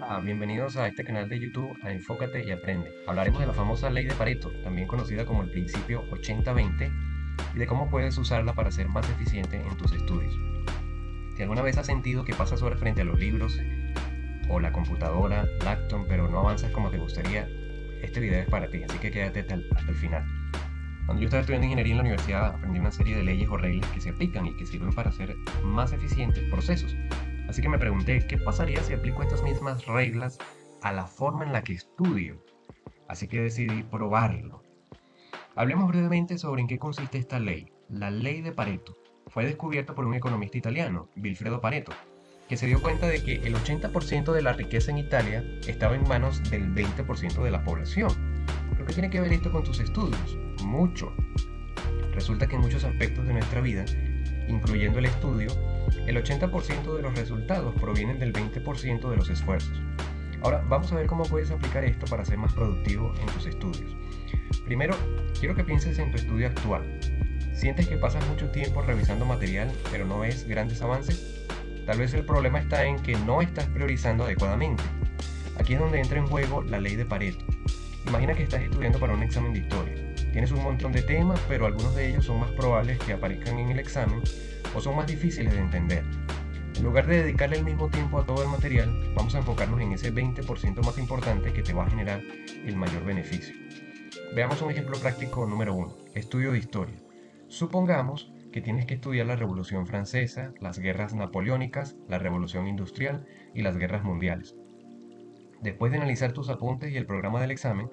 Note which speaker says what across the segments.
Speaker 1: Hola, bienvenidos a este canal de YouTube a Enfócate y Aprende. Hablaremos de la famosa ley de Pareto, también conocida como el principio 80-20, y de cómo puedes usarla para ser más eficiente en tus estudios. Si alguna vez has sentido que pasas horas frente a los libros o la computadora, laptop, pero no avanzas como te gustaría, este video es para ti, así que quédate hasta el final. Cuando yo estaba estudiando ingeniería en la universidad, aprendí una serie de leyes o reglas que se aplican y que sirven para hacer más eficientes procesos. Así que me pregunté, ¿qué pasaría si aplico estas mismas reglas a la forma en la que estudio? Así que decidí probarlo. Hablemos brevemente sobre en qué consiste esta ley. La ley de Pareto fue descubierta por un economista italiano, Vilfredo Pareto, que se dio cuenta de que el 80% de la riqueza en Italia estaba en manos del 20% de la población. ¿Pero qué tiene que ver esto con tus estudios? Mucho. Resulta que en muchos aspectos de nuestra vida, incluyendo el estudio, el 80% de los resultados provienen del 20% de los esfuerzos. Ahora, vamos a ver cómo puedes aplicar esto para ser más productivo en tus estudios. Primero, quiero que pienses en tu estudio actual. ¿Sientes que pasas mucho tiempo revisando material, pero no ves grandes avances? Tal vez el problema está en que no estás priorizando adecuadamente. Aquí es donde entra en juego la ley de Pareto. Imagina que estás estudiando para un examen de historia. Tienes un montón de temas, pero algunos de ellos son más probables que aparezcan en el examen o son más difíciles de entender. En lugar de dedicarle el mismo tiempo a todo el material, vamos a enfocarnos en ese 20% más importante que te va a generar el mayor beneficio. Veamos un ejemplo práctico número uno: estudio de historia. Supongamos que tienes que estudiar la Revolución Francesa, las guerras napoleónicas, la Revolución Industrial y las guerras mundiales. Después de analizar tus apuntes y el programa del examen,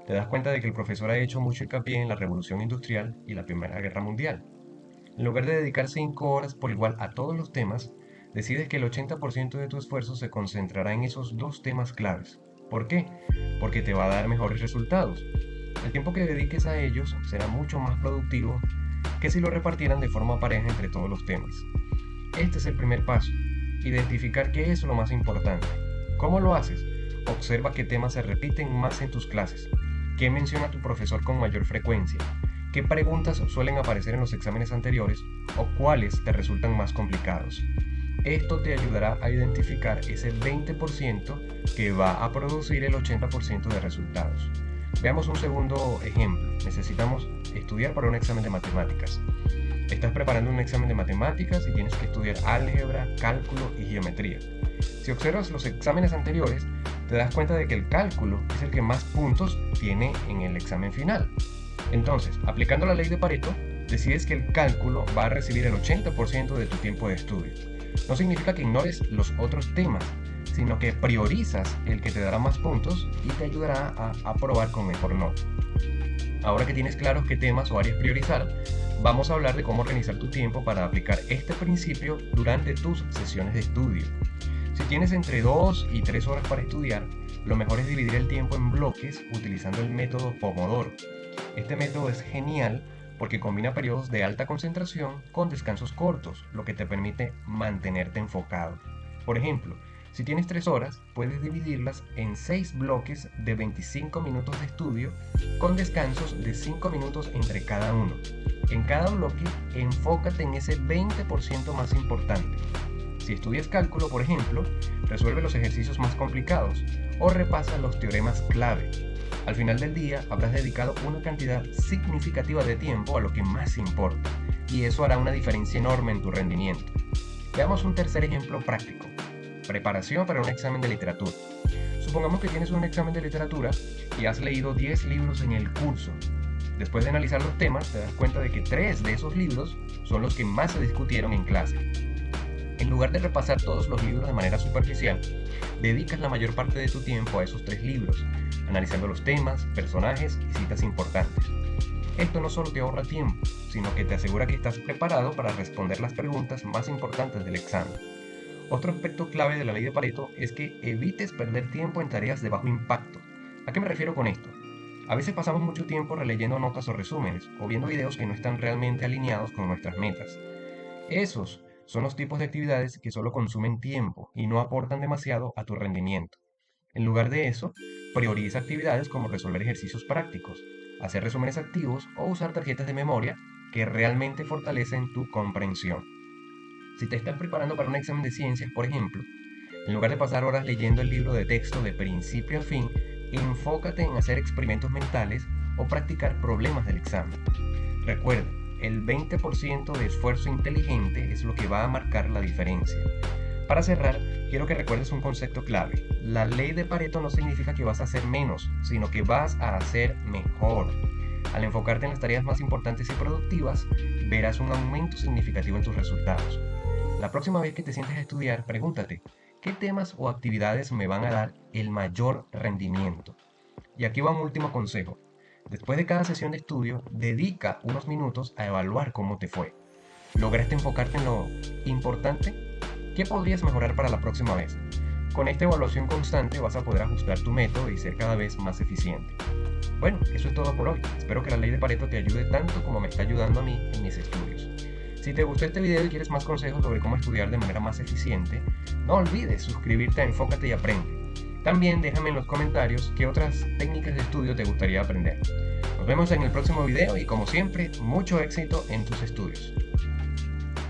Speaker 1: te das cuenta de que el profesor ha hecho mucho hincapié en la Revolución Industrial y la Primera Guerra Mundial. En lugar de dedicar 5 horas por igual a todos los temas, decides que el 80% de tu esfuerzo se concentrará en esos dos temas claves. ¿Por qué? Porque te va a dar mejores resultados. El tiempo que dediques a ellos será mucho más productivo que si lo repartieran de forma pareja entre todos los temas. Este es el primer paso: identificar qué es lo más importante. ¿Cómo lo haces? Observa qué temas se repiten más en tus clases, qué menciona tu profesor con mayor frecuencia, qué preguntas suelen aparecer en los exámenes anteriores o cuáles te resultan más complicados. Esto te ayudará a identificar ese 20% que va a producir el 80% de resultados. Veamos un segundo ejemplo. Necesitamos estudiar para un examen de matemáticas. Estás preparando un examen de matemáticas y tienes que estudiar álgebra, cálculo y geometría. Si observas los exámenes anteriores, te das cuenta de que el cálculo es el que más puntos tiene en el examen final. Entonces, aplicando la ley de Pareto, decides que el cálculo va a recibir el 80% de tu tiempo de estudio. No significa que ignores los otros temas, sino que priorizas el que te dará más puntos y te ayudará a aprobar con mejor nota. Ahora que tienes claros qué temas o áreas priorizar, vamos a hablar de cómo organizar tu tiempo para aplicar este principio durante tus sesiones de estudio. Si tienes entre 2 y 3 horas para estudiar, lo mejor es dividir el tiempo en bloques utilizando el método Pomodoro. Este método es genial porque combina periodos de alta concentración con descansos cortos, lo que te permite mantenerte enfocado. Por ejemplo, si tienes 3 horas, puedes dividirlas en 6 bloques de 25 minutos de estudio con descansos de 5 minutos entre cada uno. En cada bloque, enfócate en ese 20% más importante. Si estudias cálculo, por ejemplo, resuelve los ejercicios más complicados o repasa los teoremas clave. Al final del día habrás dedicado una cantidad significativa de tiempo a lo que más importa, y eso hará una diferencia enorme en tu rendimiento. Veamos un tercer ejemplo práctico: preparación para un examen de literatura. Supongamos que tienes un examen de literatura y has leído 10 libros en el curso. Después de analizar los temas, te das cuenta de que 3 de esos libros son los que más se discutieron en clase. En lugar de repasar todos los libros de manera superficial, dedicas la mayor parte de tu tiempo a esos 3 libros, analizando los temas, personajes y citas importantes. Esto no solo te ahorra tiempo, sino que te asegura que estás preparado para responder las preguntas más importantes del examen. Otro aspecto clave de la ley de Pareto es que evites perder tiempo en tareas de bajo impacto. ¿A qué me refiero con esto? A veces pasamos mucho tiempo releyendo notas o resúmenes, o viendo videos que no están realmente alineados con nuestras metas. Esos son los tipos de actividades que solo consumen tiempo y no aportan demasiado a tu rendimiento. En lugar de eso, prioriza actividades como resolver ejercicios prácticos, hacer resúmenes activos o usar tarjetas de memoria que realmente fortalecen tu comprensión. Si te estás preparando para un examen de ciencias, por ejemplo, En lugar de pasar horas leyendo el libro de texto de principio a fin, enfócate en hacer experimentos mentales o practicar problemas del examen. Recuerda, el 20% de esfuerzo inteligente es lo que va a marcar la diferencia. Para cerrar, quiero que recuerdes un concepto clave. La ley de Pareto no significa que vas a hacer menos, sino que vas a hacer mejor. Al enfocarte en las tareas más importantes y productivas, verás un aumento significativo en tus resultados. La próxima vez que te sientes a estudiar, pregúntate, ¿qué temas o actividades me van a dar el mayor rendimiento? Y aquí va un último consejo. Después de cada sesión de estudio, dedica unos minutos a evaluar cómo te fue. ¿Lograste enfocarte en lo importante? ¿Qué podrías mejorar para la próxima vez? Con esta evaluación constante vas a poder ajustar tu método y ser cada vez más eficiente. Bueno, eso es todo por hoy. Espero que la ley de Pareto te ayude tanto como me está ayudando a mí en mis estudios. Si te gustó este video y quieres más consejos sobre cómo estudiar de manera más eficiente, no olvides suscribirte a Enfócate y Aprende. También déjame en los comentarios qué otras técnicas de estudio te gustaría aprender. Nos vemos en el próximo video y como siempre, mucho éxito en tus estudios.